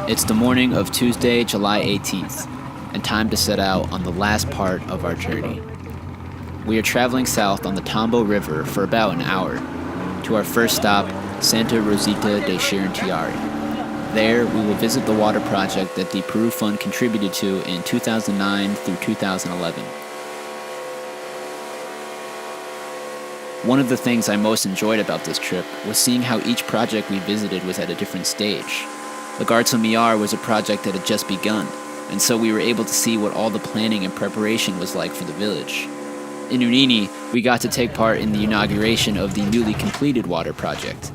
It's the morning of Tuesday, July 18th, and time to set out on the last part of our journey. We are traveling south on the Tambo River for about an hour to our first stop, Santa Rosita de Shirintiari. There, we will visit the water project that the Peru Fund contributed to in 2009 through 2011. One of the things I most enjoyed about this trip was seeing how each project we visited was at a different stage. The Garza Millar was a project that had just begun, and so we were able to see what all the planning and preparation was like for the village. In Unini, we got to take part in the inauguration of the newly completed water project.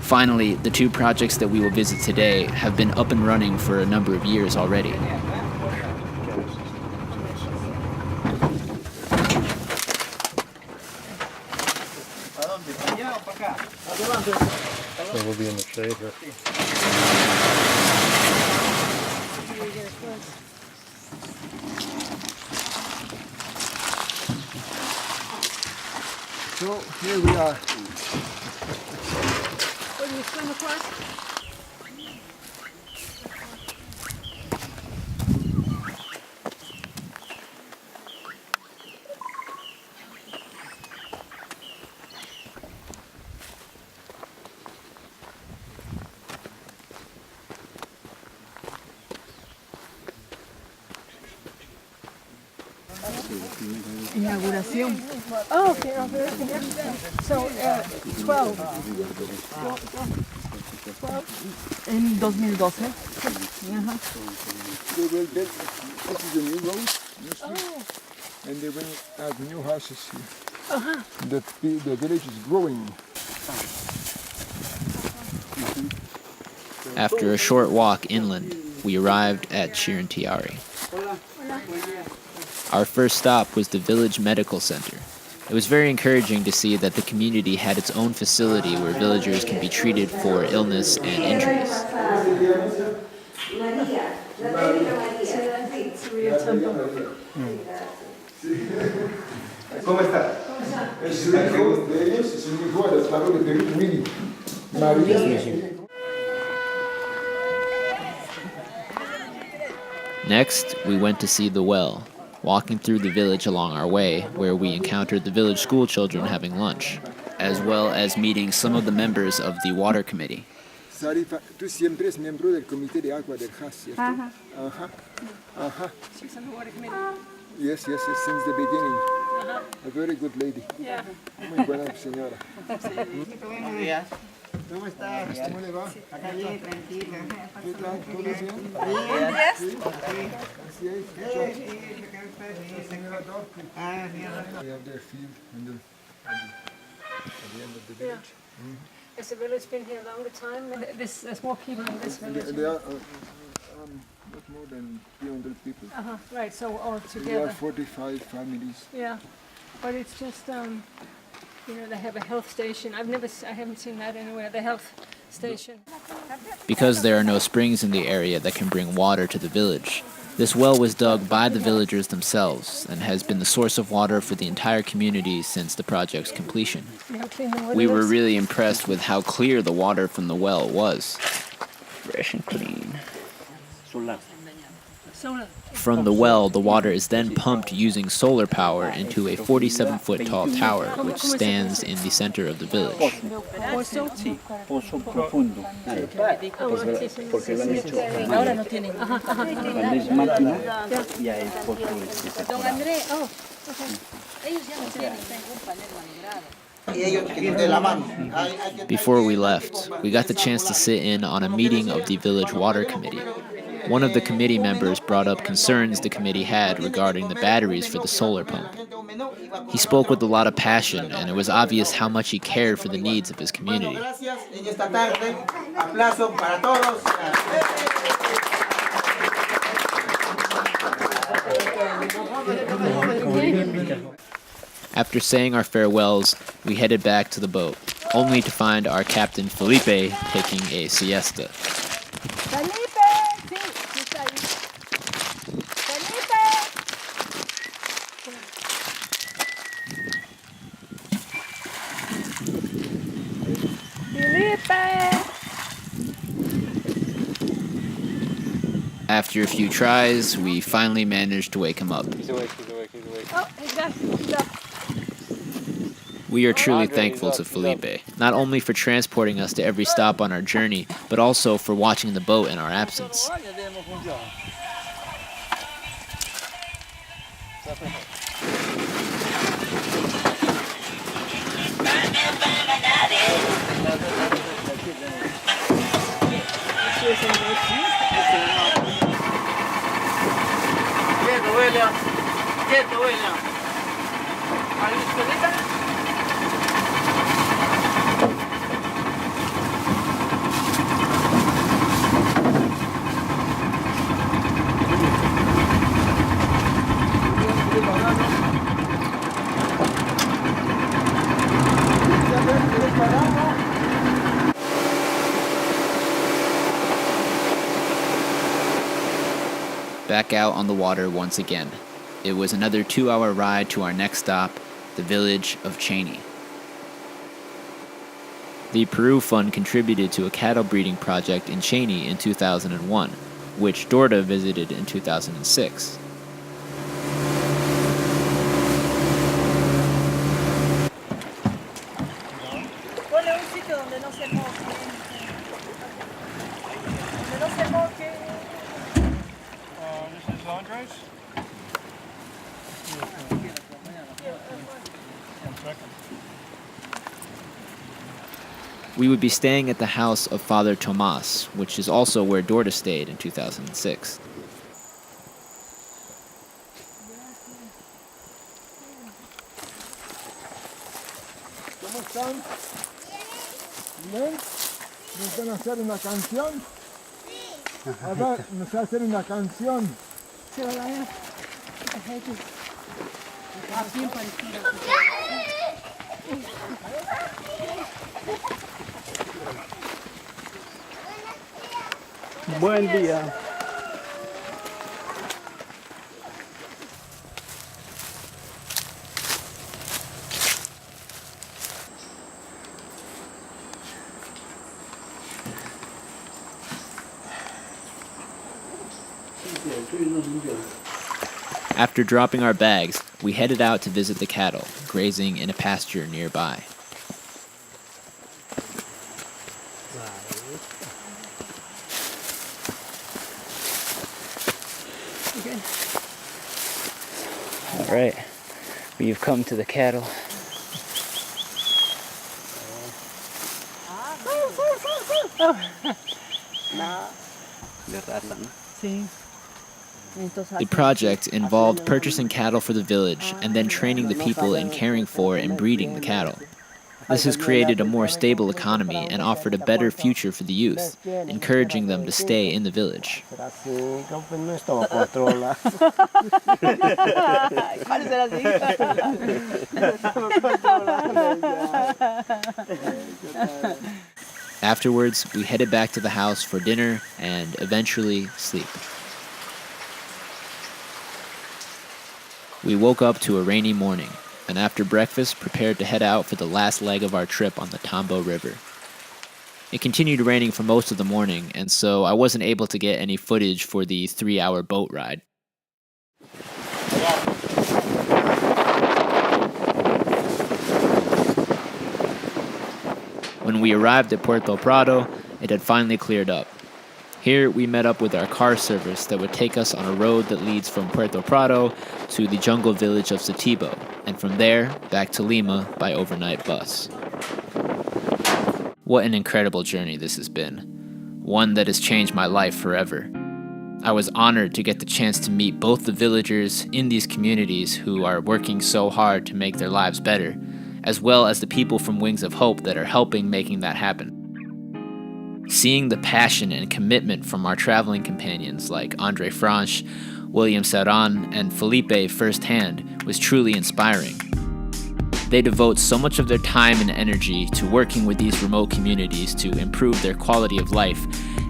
Finally, the two projects that we will visit today have been up and running for a number of years already. So we'll be in the shade here. So here we are. What do you swim across? Inauguración. Oh, okay. So, 12. En 2012. They will build, this is a new road, new street, and they will add new houses here. The village is growing. After a short walk inland, we arrived at Shirintiari. Our first stop was the village medical center. It was very encouraging to see that the community had its own facility where villagers can be treated for illness and injuries. ¿Cómo está? Es un hijo de ellos, es un hijo del Estado de Perú, Hviid. María. Next, we went to see the well, walking through the village along our way, where we encountered the village school children having lunch, as well as meeting some of the members of the water committee. Sarifa, tú siempre eres miembro del comité de agua del Hviid, ¿cierto? Ajá. She's on the water committee. Yes, since the beginning. A very good lady. Yeah. Muy buena señora. Buenos días. ¿Cómo está? ¿Cómo le va? Bien, tranquilo. ¿Qué tal? ¿Todo bien? Así es. Señora Dorthe. We have their field at the end of the village. Has the village been here a longer time? There's more people in this village. There are not more than 300 people. Right, so all There are together. 45 families. Yeah, but it's just, they have a health station. I haven't seen that anywhere, the health station. Because there are no springs in the area that can bring water to the village, this well was dug by the villagers themselves and has been the source of water for the entire community since the project's completion. You know, clean the water We were is. really impressed with how clear the water from the well was. Fresh and clean. Solar. From the well, the water is then pumped using solar power into a 47-foot tall tower, which stands in the center of the village. Pozo. Sí, pozo profundo. Porque lo han hecho Ahora no tienen. cuando es máquina, ya el pozo es Don André, oh, Before we left, we got the chance to sit in on a meeting of the village water committee. One of the committee members brought up concerns the committee had regarding the batteries for the solar pump. He spoke with a lot of passion, and it was obvious how much he cared for the needs of his community. After saying our farewells, we headed back to the boat, only to find our captain Felipe taking a siesta. After a few tries, we finally managed to wake him up. He's awake, he's awake, he's awake. Oh, he's up. We are truly Andre, thankful he's to up, he's up. Felipe, not only for transporting us to every stop on our journey, but also for watching the boat in our absence. Quieto, William. Are you still Back out on the water once again. It was another 2-hour ride to our next stop, the village of Cheni. The Peru Fund contributed to a cattle breeding project in Cheni in 2001, which Dorthe visited in 2006. Ponle un sitio donde no se moje. Donde no se moje. This is Andres? We would be staying at the house of Father Tomas, which is also where Dorthe stayed in 2006. ¿Cómo están? ¿Bien? ¿Nos van a hacer una canción? A ver, nos va a hacer una canción. Bien parecido. Buen día. After dropping our bags, we headed out to visit the cattle, grazing in a pasture nearby. All right, we've come to the cattle. Sí. The project involved purchasing cattle for the village and then training the people in caring for and breeding the cattle. This has created a more stable economy and offered a better future for the youth, encouraging them to stay in the village. Afterwards, we headed back to the house for dinner and eventually sleep. We woke up to a rainy morning, and after breakfast prepared to head out for the last leg of our trip on the Tambo River. It continued raining for most of the morning, and so I wasn't able to get any footage for the 3-hour boat ride. When we arrived at Puerto Prado, it had finally cleared up. Here, we met up with our car service that would take us on a road that leads from Puerto Prado to the jungle village of Setibo, and from there, back to Lima by overnight bus. What an incredible journey this has been. One that has changed my life forever. I was honored to get the chance to meet both the villagers in these communities who are working so hard to make their lives better, as well as the people from Wings of Hope that are helping making that happen. Seeing the passion and commitment from our traveling companions like Andre Franch, William Serran, and Felipe firsthand was truly inspiring. They devote so much of their time and energy to working with these remote communities to improve their quality of life,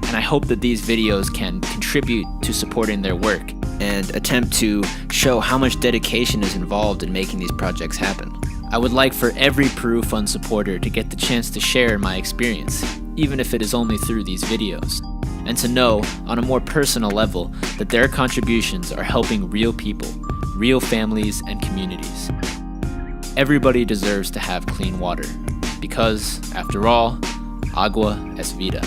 and I hope that these videos can contribute to supporting their work and attempt to show how much dedication is involved in making these projects happen. I would like for every Peru Fund supporter to get the chance to share my experience, even if it is only through these videos. and to know, on a more personal level, that their contributions are helping real people, real families, and communities. Everybody deserves to have clean water, because, after all, agua es vida.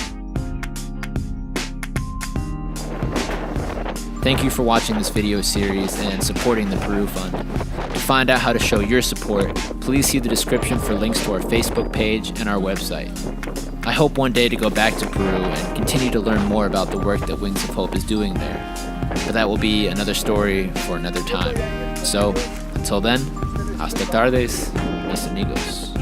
Thank you for watching this video series and supporting the Peru Fund. To find out how to show your support, please see the description for links to our Facebook page and our website. I hope one day to go back to Peru and continue to learn more about the work that Wings of Hope is doing there. But that will be another story for another time. So, until then, hasta tardes, mis amigos.